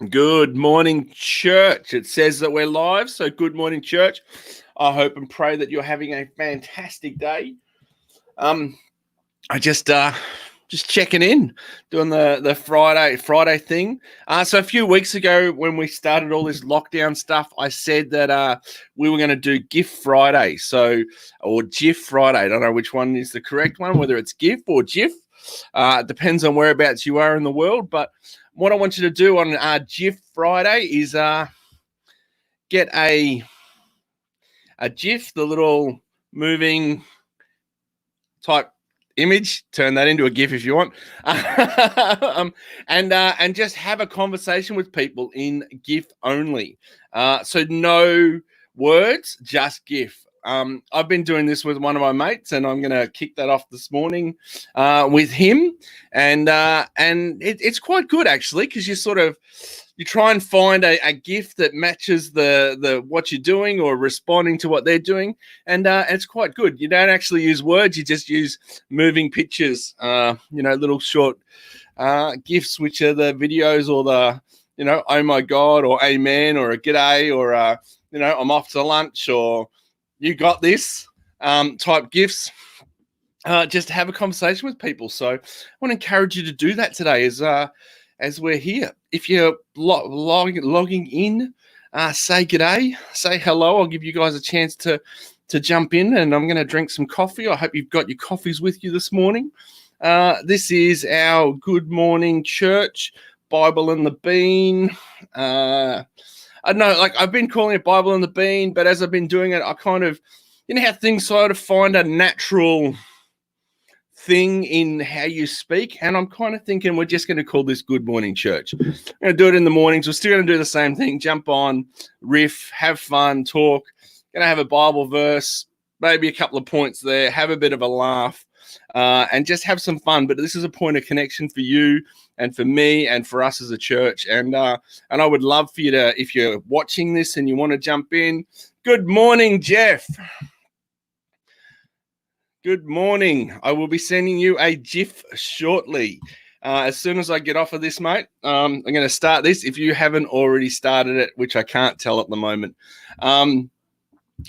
Good morning, church. It says that we're live, so good morning, church. I hope and pray that you're having a fantastic day. I just checking in, doing the Friday thing. So a few weeks ago, when we started all this lockdown stuff, I said that we were going to do Gift Friday, or GIF Friday. I don't know which one is the correct one, whether it's GIF or GIF. It depends on whereabouts you are in the world, but what I want you to do on GIF Friday is get a GIF, the little moving type image, turn that into a GIF if you want, and just have a conversation with people in GIF only. So no words, just GIF. I've been doing this with one of my mates, and I'm going to kick that off this morning with him, and it's quite good actually, because you try and find a GIF that matches the what you're doing or responding to what they're doing, and it's quite good. You don't actually use words; you just use moving pictures. Little short GIFs, which are the videos or the oh my God, or amen, or a g'day, or I'm off to lunch, or you got this type GIFs. Just have a conversation with people. So I want to encourage you to do that today as we're here. If you're logging in, say g'day, say hello. I'll give you guys a chance to jump in, and I'm going to drink some coffee. I hope you've got your coffees with you this morning. This is our Good Morning Church Bible and the Bean. I don't know, I've been calling it Bible and the Bean, but as I've been doing it, I kind of, how things sort of find a natural thing in how you speak, and I'm kind of thinking we're just going to call this Good Morning Church. We're going to do it in the mornings. We're still going to do the same thing, jump on, riff, have fun, talk, going to have a Bible verse, maybe a couple of points there, have a bit of a laugh, and just have some fun. But this is a point of connection for you and for me and for us as a church. And I would love for you to, if you're watching this and you want to jump in. Good morning, Jeff. Good morning. I will be sending you a GIF shortly. As soon as I get off of this, mate, I'm going to start this if you haven't already started it, which I can't tell at the moment.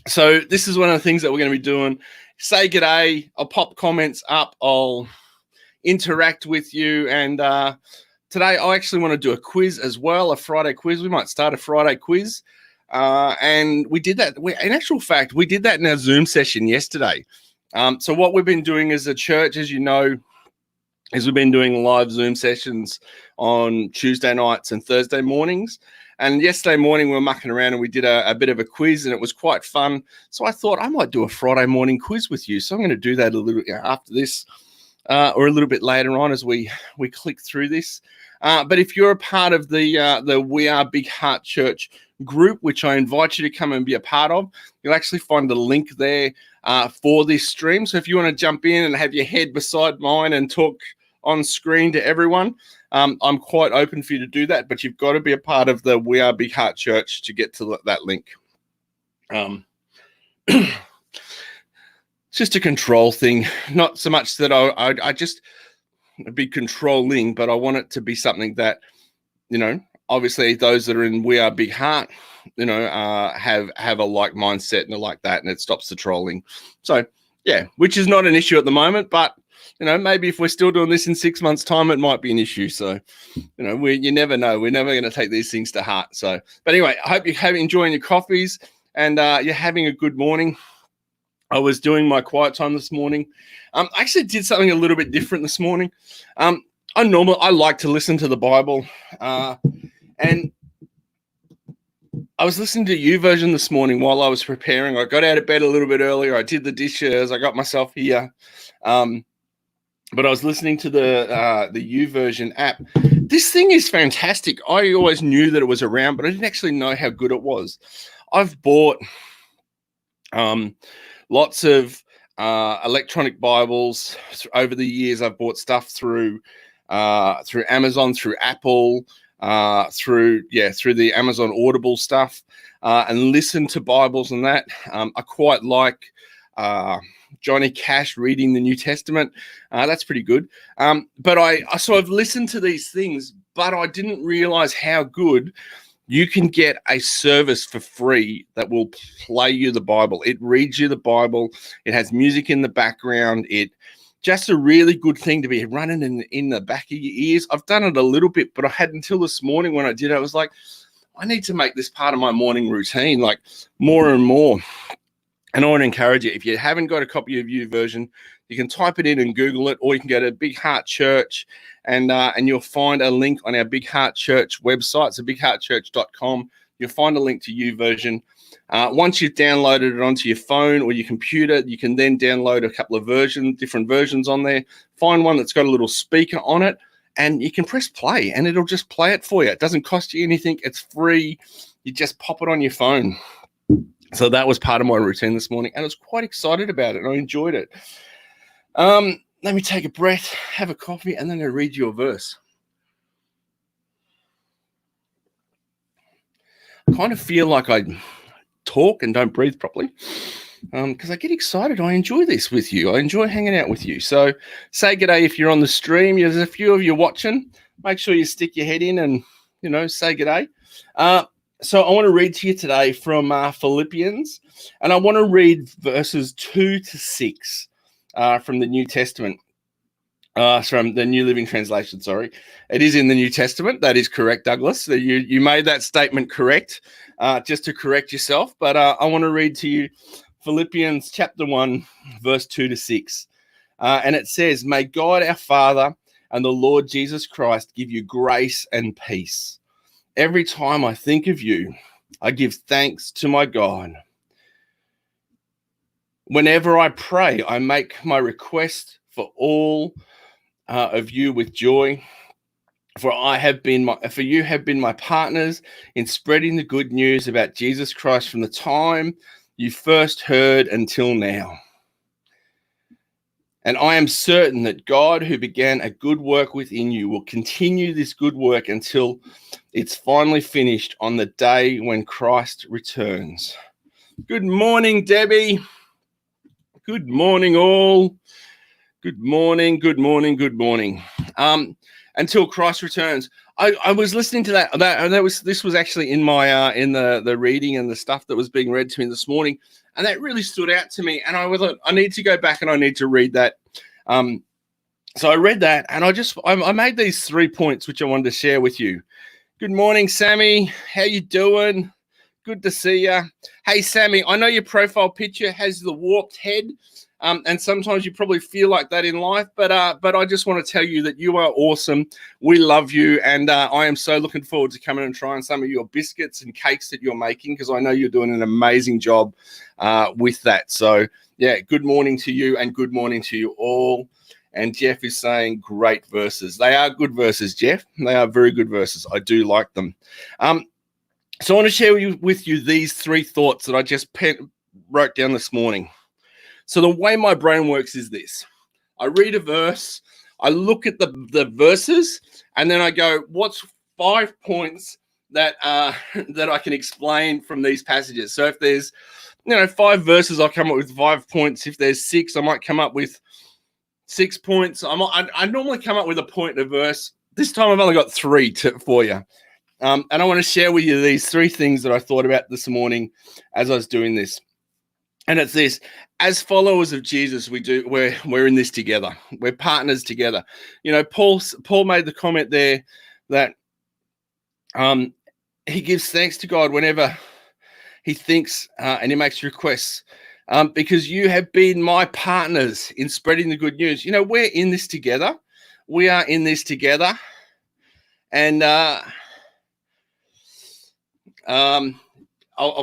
So this is one of the things that we're going to be doing. Say g'day. I'll pop comments up. I'll interact with you. And today I actually want to do a quiz as well, a Friday quiz. We might start a Friday quiz. And we did that. In actual fact, we did that in our Zoom session yesterday. So what we've been doing as a church, as you know, is we've been doing live Zoom sessions on Tuesday nights and Thursday mornings. And yesterday morning we were mucking around and we did a bit of a quiz, and it was quite fun. So I thought I might do a Friday morning quiz with you. So I'm going to do that a little after this, or a little bit later on as we click through this. But if you're a part of the We Are Big Heart Church group, which I invite you to come and be a part of, you'll actually find a link there for this stream. So if you want to jump in and have your head beside mine and talk on screen to everyone, I'm quite open for you to do that, but you've got to be a part of the We Are Big Heart Church to get to that link. It's just a control thing, not so much that I just be controlling, but I want it to be something that, obviously those that are in We Are Big Heart, have a like mindset and a like that, and it stops the trolling. So yeah, which is not an issue at the moment, but maybe if we're still doing this in 6 months' time, it might be an issue. So, you never know. We're never going to take these things to heart. So, but anyway, I hope you're enjoying your coffees and you're having a good morning. I was doing my quiet time this morning. I actually did something a little bit different this morning. I like to listen to the Bible, and I was listening to YouVersion this morning while I was preparing. I got out of bed a little bit earlier. I did the dishes. I got myself here. But I was listening to the YouVersion app. This thing is fantastic. I always knew that it was around, but I didn't actually know how good it was. I've bought lots of electronic Bibles over the years. I've bought stuff through Amazon, through Apple, through the Amazon Audible stuff, and listened to Bibles and that. I quite like Johnny Cash reading the New Testament. That's pretty good. But I've listened to these things, but I didn't realize how good you can get a service for free that will play you the Bible. It reads you the Bible. It has music in the background. It just a really good thing to be running in the back of your ears. I've done it a little bit, but I had until this morning when I did it, I was like, I need to make this part of my morning routine, like more and more. And I want to encourage you, if you haven't got a copy of YouVersion, you can type it in and Google it, or you can go to Big Heart Church and you'll find a link on our Big Heart Church website. So bigheartchurch.com. You'll find a link to YouVersion. Once you've downloaded it onto your phone or your computer, you can then download a couple of different versions on there. Find one that's got a little speaker on it, and you can press play, and it'll just play it for you. It doesn't cost you anything. It's free. You just pop it on your phone. So that was part of my routine this morning, and I was quite excited about it, and I enjoyed it. Let me take a breath, have a coffee, and then I'll read you a verse. I kind of feel like I talk and don't breathe properly because I get excited. I enjoy this with you. I enjoy hanging out with you. So say g'day if you're on the stream. There's a few of you watching. Make sure you stick your head in and, say g'day. So I want to read to you today from Philippians, and I want to read verses 2 to 6 from the New Testament, from the New Living Translation, sorry. It is in the New Testament. That is correct, Douglas. You made that statement correct, just to correct yourself. But I want to read to you Philippians chapter 1, verse 2 to 6. And it says, "May God our Father and the Lord Jesus Christ give you grace and peace. Every time I think of you, I give thanks to my God. Whenever I pray, I make my request for all of you with joy. For you have been my partners in spreading the good news about Jesus Christ from the time you first heard until now. And I am certain that God, who began a good work within you, will continue this good work until it's finally finished on the day when Christ returns." Good morning, Debbie. Good morning, all. Good morning, good morning, good morning. Until Christ returns. I was listening to that. This was actually in my in the reading and the stuff that was being read to me this morning, and that really stood out to me. And I need to go back and I need to read that. So I read that, and I made these 3 points which I wanted to share with you. Good morning, Sammy. How you doing? Good to see you. Hey, Sammy, I know your profile picture has the warped head. And sometimes you probably feel like that in life, but I just want to tell you that you are awesome. We love you, and I am so looking forward to coming and trying some of your biscuits and cakes that you're making, because I know you're doing an amazing job with that. So, yeah, good morning to you, and good morning to you all. And Jeff is saying great verses. They are good verses, Jeff. They are very good verses. I do like them. So I want to share with you these 3 thoughts that I just wrote down this morning. So the way my brain works is this. I read a verse, I look at the verses, and then I go, what's 5 points that that I can explain from these passages? So if there's 5 verses, I'll come up with 5 points. If there's 6, I might come up with 6 points. I normally come up with a point in a verse. This time I've only got 3 for you. And I want to share with you these 3 things that I thought about this morning as I was doing this. And it's this: as followers of Jesus, we're in this together. We're partners together. Paul made the comment there that he gives thanks to God whenever he thinks and he makes requests, because you have been my partners in spreading the good news. We're in this together. We are in this together. And I'll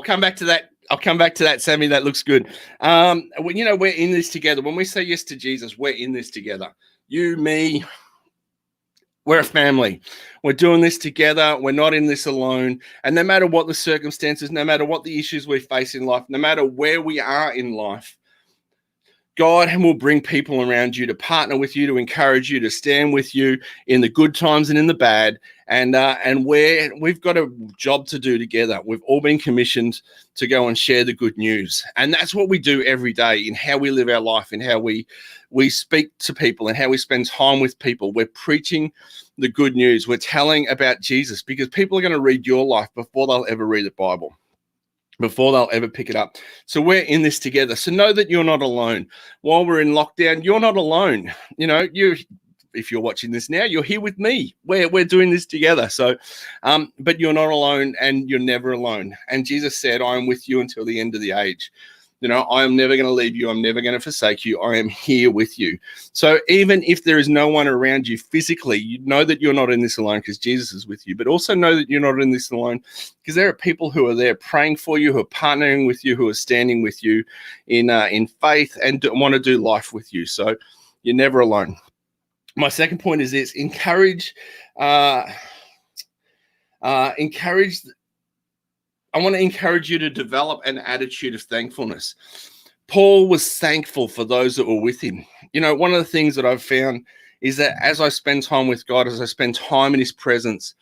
come back to that. I'll come back to that, Sammy. That looks good. We're in this together. When we say yes to Jesus, we're in this together. You, me, we're a family. We're doing this together. We're not in this alone. And no matter what the circumstances, no matter what the issues we face in life, no matter where we are in life, God will bring people around you to partner with you, to encourage you, to stand with you in the good times and in the bad. And we've got a job to do together. We've all been commissioned to go and share the good news. And that's what we do every day in how we live our life, in how we speak to people and how we spend time with people. We're preaching the good news. We're telling about Jesus, because people are going to read your life before they'll ever read the Bible, before they'll ever pick it up. So we're in this together. So know that you're not alone. While we're in lockdown, you're not alone. You know, if you're watching this now, you're here with me. We're doing this together. So, but you're not alone, and you're never alone. And Jesus said, I am with you until the end of the age. You know, I am never going to leave you. I'm never going to forsake you. I am here with you. So even if there is no one around you physically, you know that you're not in this alone, because Jesus is with you. But also know that you're not in this alone, because there are people who are there praying for you, who are partnering with you, who are standing with you in faith and want to do life with you. So you're never alone. My second point is this: encourage. I want to encourage you to develop an attitude of thankfulness. Paul was thankful for those that were with him. You know, one of the things that I've found is that as I spend time with God, as I spend time in his presence,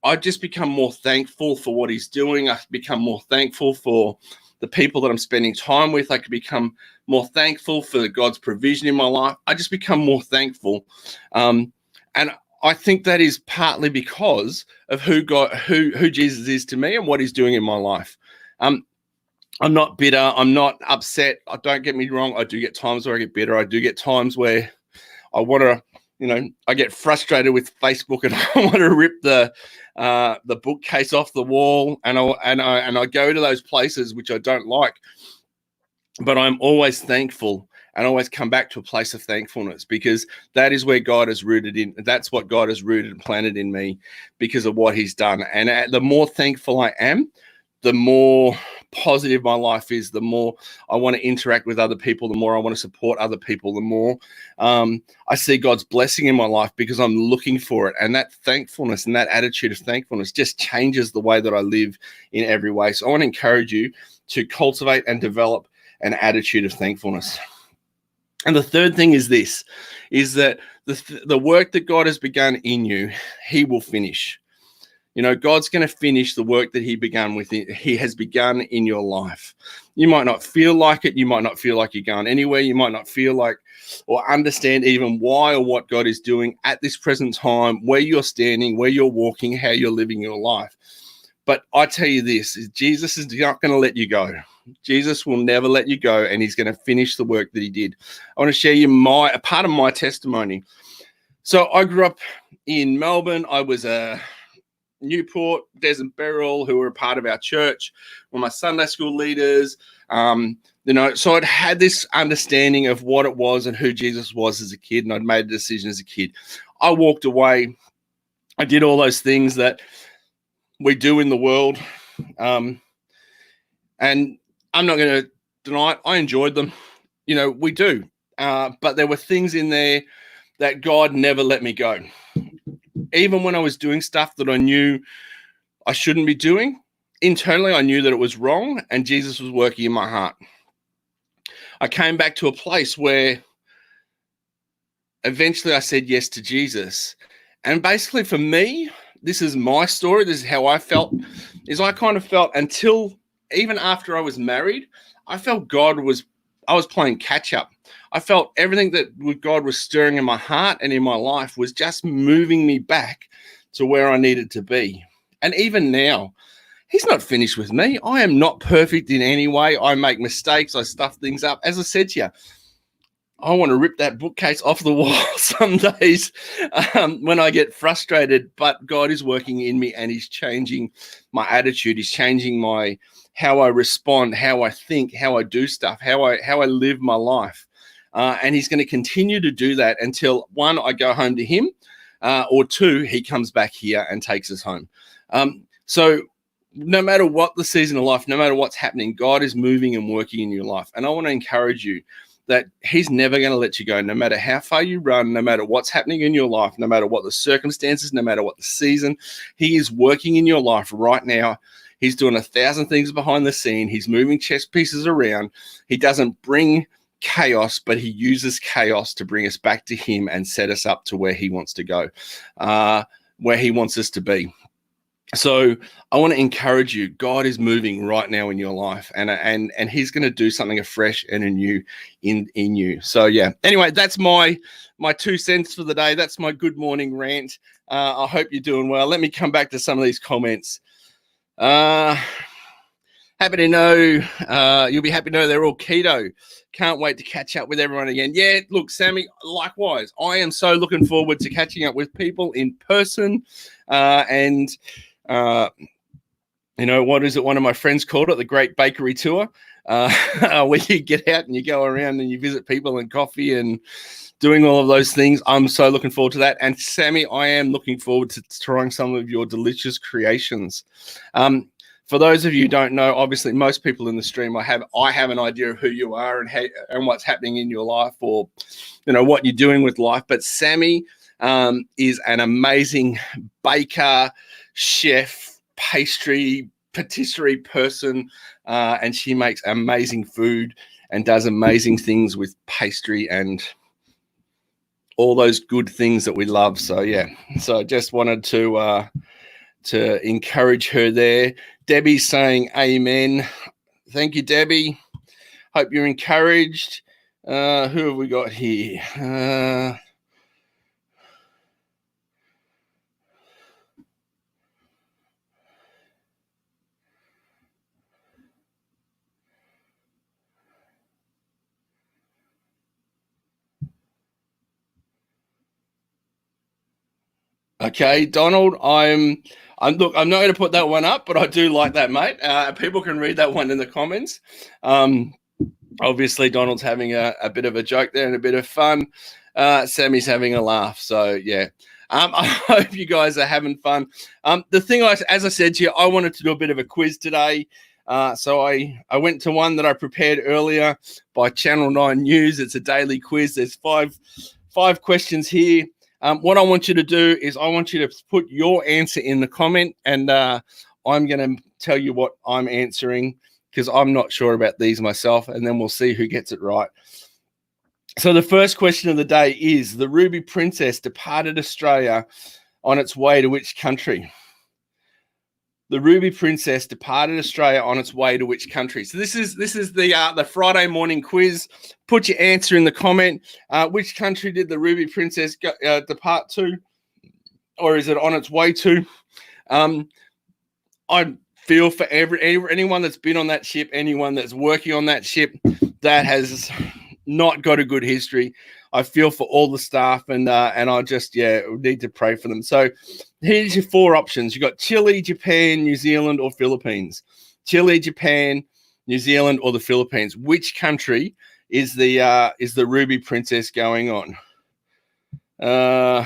I just become more thankful for what he's doing. I become more thankful for the people that I'm spending time with. I can become more thankful for God's provision in my life. I just become more thankful. And I think that is partly because of who Jesus is to me and what he's doing in my life. I'm not bitter. I'm not upset. Don't get me wrong. I do get times where I get bitter. I do get times where I want to, I get frustrated with Facebook and I want to rip the bookcase off the wall, and I go to those places which I don't like. But I'm always thankful and always come back to a place of thankfulness, because that is where God is rooted in. That's what God has rooted and planted in me because of what he's done. And the more thankful I am, the more positive my life is, the more I want to interact with other people, the more I want to support other people, the more I see God's blessing in my life because I'm looking for it. And that thankfulness and that attitude of thankfulness just changes the way that I live in every way. So I want to encourage you to cultivate and develop an attitude of thankfulness. And the third thing is this, is that the work that God has begun in you, he will finish. God's going to finish the work that he has begun in your life. You might not feel like it. You might not feel like you're going anywhere. You might not feel like or understand even why or what God is doing at this present time, where you're standing, where you're walking, how you're living your life. But I tell you this, Jesus is not going to let you go. Jesus will never let you go, and he's going to finish the work that he did. I want to share you a part of my testimony. So I grew up in Melbourne. I was a Newport, Des and Beryl, who were a part of our church, were my Sunday school leaders. So I'd had this understanding of what it was and who Jesus was as a kid, and I'd made a decision as a kid. I walked away. I did all those things that we do in the world. And I'm not going to deny it. I enjoyed them. We do. But there were things in there that God never let me go. Even when I was doing stuff that I knew I shouldn't be doing, internally I knew that it was wrong, and Jesus was working in my heart. I came back to a place where eventually I said yes to Jesus. And basically for me, this is my story. This is how I felt, is I kind of felt until even after I was married, I felt I was playing catch up. I felt everything that God was stirring in my heart and in my life was just moving me back to where I needed to be. And even now, he's not finished with me. I am not perfect in any way. I make mistakes. I stuff things up. As I said to you, I want to rip that bookcase off the wall some days when I get frustrated, but God is working in me, and he's changing my attitude. He's changing how I respond, how I think, how I do stuff, how I live my life. And he's going to continue to do that until, one, I go home to him, or two, he comes back here and takes us home. So no matter what the season of life, no matter what's happening, God is moving and working in your life. And I want to encourage you that he's never going to let you go, no matter how far you run, no matter what's happening in your life, no matter what the circumstances, no matter what the season. He is working in your life right now. He's doing 1,000 things behind the scene. He's moving chess pieces around. He doesn't bring chaos, but he uses chaos to bring us back to him and set us up to where he wants to go, where he wants us to be. So I want to encourage you. God is moving right now in your life, and he's going to do something afresh and anew in you. So yeah. Anyway, that's my 2 cents for the day. That's my good morning rant. I hope you're doing well. Let me come back to some of these comments. Happy to know, you'll be happy to know they're all keto. Can't wait to catch up with everyone again. Yeah, look, Sammy, likewise. I am so looking forward to catching up with people in person. You know, what is it? One of my friends called it the Great Bakery Tour, where you get out and you go around and you visit people and coffee and doing all of those things. I'm so looking forward to that. And Sammy, I am looking forward to trying some of your delicious creations. For those of you who don't know, obviously most people in the stream, I have an idea of who you are and what's happening in your life, or you know what you're doing with life. But Sammy is an amazing baker, chef, patisserie person, and she makes amazing food and does amazing things with pastry and all those good things that we love. So yeah, so I just wanted to encourage her there. Debbie's saying amen. Thank you, Debbie. Hope you're encouraged. Who have we got here? Okay, Donald, I'm not going to put that one up, but I do like that, mate. People can read that one in the comments. Obviously, Donald's having a bit of a joke there and a bit of fun. Sammy's having a laugh. So, yeah. I hope you guys are having fun. The thing, as I said to you, I wanted to do a bit of a quiz today. So I went to one that I prepared earlier by Channel 9 News. It's a daily quiz. There's five questions here. What I want you to do is I want you to put your answer in the comment, and I'm going to tell you what I'm answering because I'm not sure about these myself, and then we'll see who gets it right. So the first question of the day is, the Ruby Princess departed Australia on its way to which country? The Ruby Princess departed Australia on its way to which country? So this is the Friday morning quiz. Put your answer in the comment. Which country did the Ruby Princess depart to, or is it on its way to? I feel for anyone that's been on that ship, anyone that's working on that ship that has not got a good history. I feel for all the staff, and I just need to pray for them. So here's your 4 options. You got Chile, Japan, New Zealand, or Philippines. Chile, Japan, New Zealand, or the Philippines. Which country is the Ruby Princess going on? So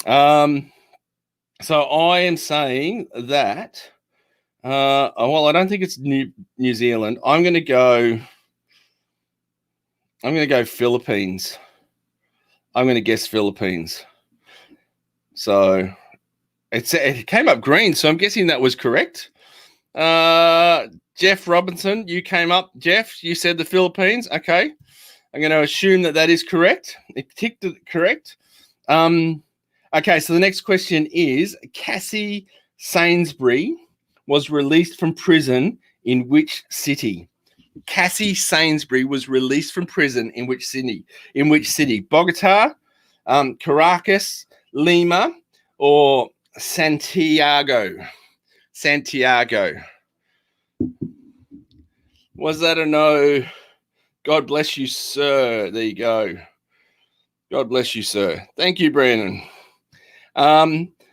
I am saying that. Well, I don't think it's New Zealand. I'm going to go Philippines. I'm going to guess Philippines. So it came up green, so I'm guessing that was correct. Jeff Robinson, you came up. Jeff, you said the Philippines. Okay. I'm going to assume that is correct. It ticked it correct. Okay, so the next question is, Cassie Sainsbury was released from prison in which city? Cassie Sainsbury was released from prison in which city? Bogota, Caracas, Lima, or Santiago? Was that a no? God bless you, sir. There you go. God bless you, sir. Thank you, Brandon.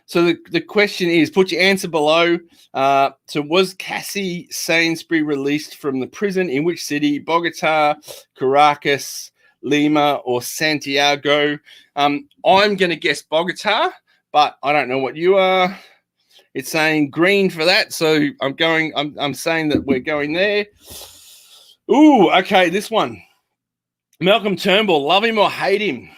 So the question is, put your answer below. So was Cassie Sainsbury released from the prison in which city? Bogota, Caracas, Lima, or Santiago? I'm going to guess Bogota, but I don't know what you are. It's saying green for that, so I'm saying that we're going there. Ooh, okay, this one. Malcolm Turnbull, love him or hate him?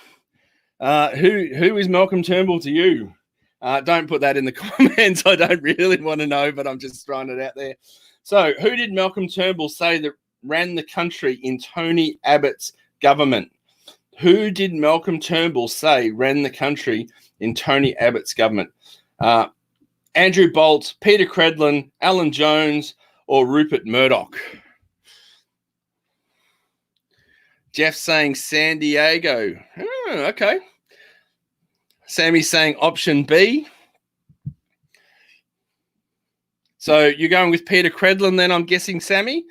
Who is Malcolm Turnbull to you? Don't put that in the comments. I don't really want to know, but I'm just throwing it out there. So who did Malcolm Turnbull say that ran the country in Tony Abbott's government? Who did Malcolm Turnbull say ran the country in Tony Abbott's government? Andrew Bolt, Peter Credlin, Alan Jones, or Rupert Murdoch? Jeff saying San Diego. Oh, okay. Sammy's saying option B. So you're going with Peter Credlin then, I'm guessing, Sammy?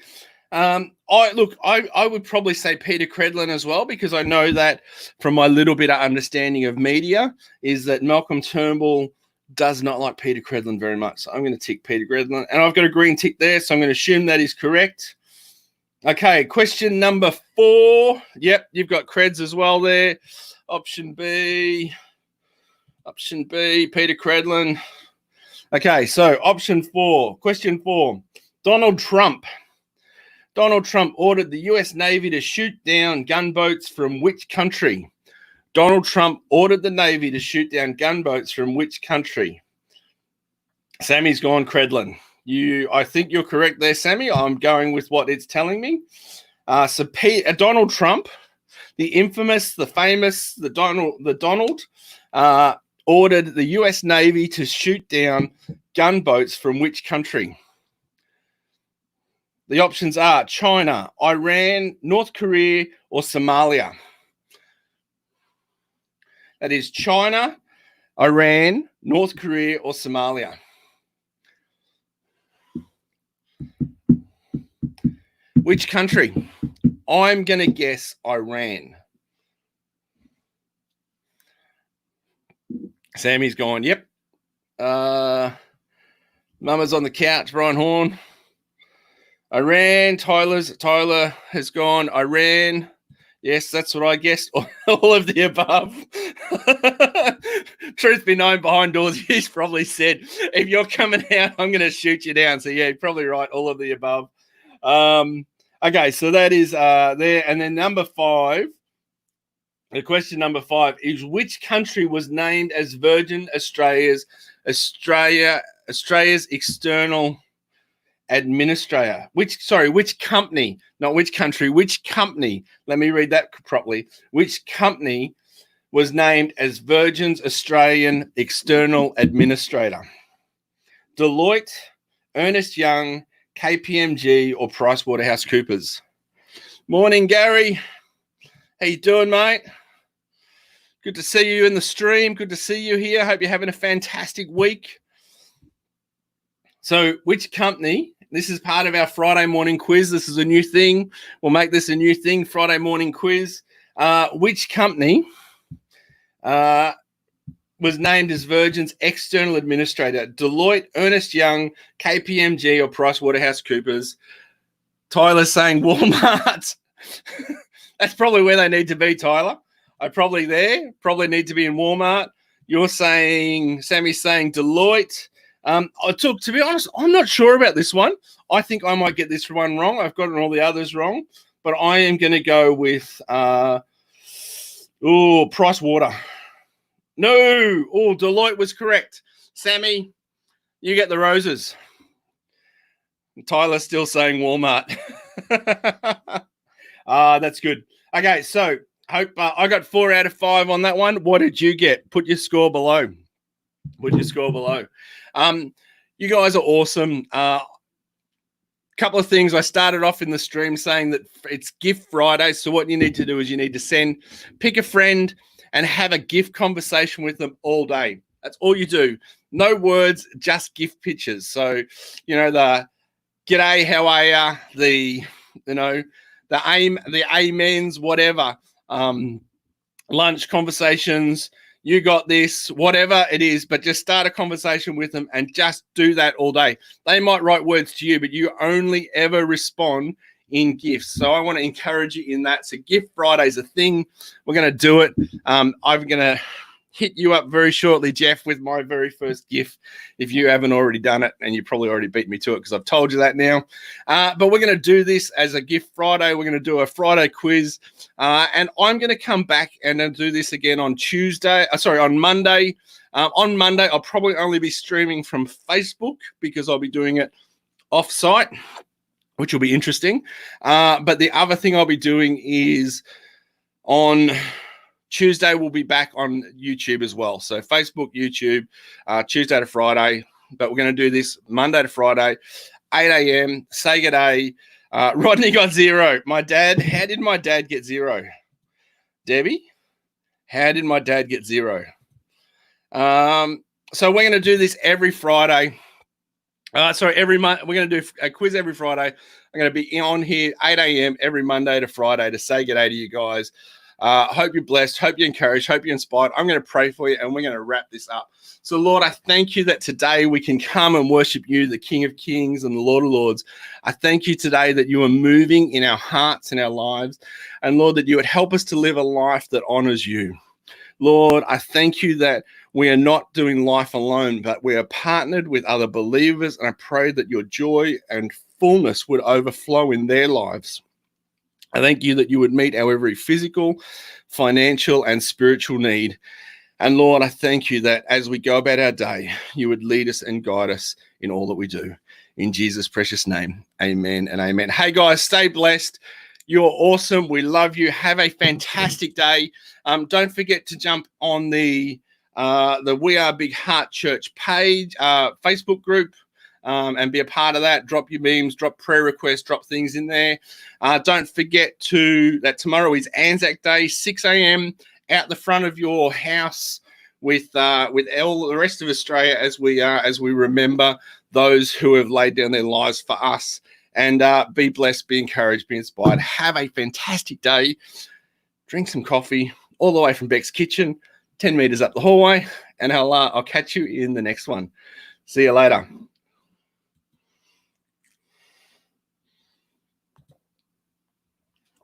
I would probably say Peter Credlin as well, because I know that from my little bit of understanding of media is that Malcolm Turnbull does not like Peter Credlin very much. So I'm going to tick Peter Credlin, and I've got a green tick there, so I'm going to assume that is correct. Okay, question number 4. Yep, you've got Creds as well there. Option B, Peter Credlin. Okay, so option 4, question 4. Donald Trump ordered the US Navy to shoot down gunboats from which country? Donald Trump ordered the Navy to shoot down gunboats from which country? Sammy's gone Credlin. I think you're correct there, Sammy. I'm going with what it's telling me. Donald Trump, the infamous, the famous, the Donald, ordered the US Navy to shoot down gunboats from which country? The options are China, Iran, North Korea, or Somalia. That is China, Iran, North Korea, or Somalia. Which country? I'm going to guess Iran. Sammy's gone, yep. Mama's on the couch, Brian Horn. Iran, Tyler has gone Iran. Yes, that's what I guessed. All of the above. Truth be known, behind doors, he's probably said, if you're coming out, I'm going to shoot you down. So, yeah, you're probably right. All of the above. Okay, so that is there. And then number 5, the question number 5 is, which country was named as Virgin Australia's external administrator? Which company, not which country, which company, let me read that properly. Which company was named as Virgin's Australian external administrator? Deloitte, Ernst Young, KPMG, or PricewaterhouseCoopers? Morning, Gary. How you doing, mate? Good to see you in the stream. Good to see you here. Hope you're having a fantastic week. So which company? This is part of our Friday morning quiz. This is a new thing. We'll make this a new thing, Friday morning quiz. Which company was named as Virgin's external administrator? Deloitte, Ernst Young, KPMG, or PricewaterhouseCoopers? Tyler's saying Walmart. That's probably where they need to be, Tyler. Probably need to be in Walmart. You're saying, Sammy's saying Deloitte. To be honest, I'm not sure about this one. I think I might get this one wrong. I've gotten all the others wrong, but I am going to go with Pricewater. No, Deloitte was correct. Sammy, you get the roses. Tyler's still saying Walmart. That's good. Okay, so hope I got 4 out of 5 on that one. What did you get? Put your score below. You guys are awesome. Couple of things. I started off in the stream saying that it's Gift Friday. So what you need to do is you need to pick a friend and have a gift conversation with them all day. That's all you do. No words, just gift pictures. So, the g'day, how are ya? The amens, whatever. Lunch conversations. You got this, whatever it is, but just start a conversation with them and just do that all day. They might write words to you, but you only ever respond in gifts. So I want to encourage you in that. So Gift Friday is a thing. We're going to do it. I'm going to hit you up very shortly, Jeff, with my very first gift. If you haven't already done it, and you probably already beat me to it because I've told you that now. But we're going to do this as a Gift Friday. We're going to do a Friday quiz. And I'm going to come back and then do this again on on Monday. On Monday, I'll probably only be streaming from Facebook because I'll be doing it off-site, which will be interesting. But the other thing I'll be doing is on Tuesday, we'll be back on YouTube as well. So Facebook, YouTube, Tuesday to Friday. But we're going to do this Monday to Friday, 8 a.m. Say good day. Rodney got 0. My dad, how did my dad get 0? Debbie, how did my dad get 0? So we're going to do this every Friday. Every month. We're going to do a quiz every Friday. I'm going to be on here 8 a.m. every Monday to Friday to say good day to you guys. Hope you're blessed. Hope you're encouraged. Hope you're inspired. I'm going to pray for you, and we're going to wrap this up. So, Lord, I thank you that today we can come and worship you, the King of Kings and the Lord of Lords. I thank you today that you are moving in our hearts and our lives. And, Lord, that you would help us to live a life that honors you. Lord, I thank you that we are not doing life alone, but we are partnered with other believers. And I pray that your joy and fullness would overflow in their lives. I thank you that you would meet our every physical, financial, and spiritual need. And Lord, I thank you that as we go about our day, you would lead us and guide us in all that we do. In Jesus' precious name, amen and amen. Hey guys, stay blessed. You're awesome. We love you. Have a fantastic day. Don't forget to jump on the We Are Big Heart Church page, Facebook group, and be a part of that. Drop your memes, drop prayer requests, drop things in there. Don't forget that tomorrow is Anzac Day, 6 a.m. out the front of your house with all the rest of Australia as we remember those who have laid down their lives for us. And be blessed, be encouraged, be inspired. Have a fantastic day. Drink some coffee all the way from Beck's kitchen, 10 meters up the hallway, and I'll catch you in the next one. See you later.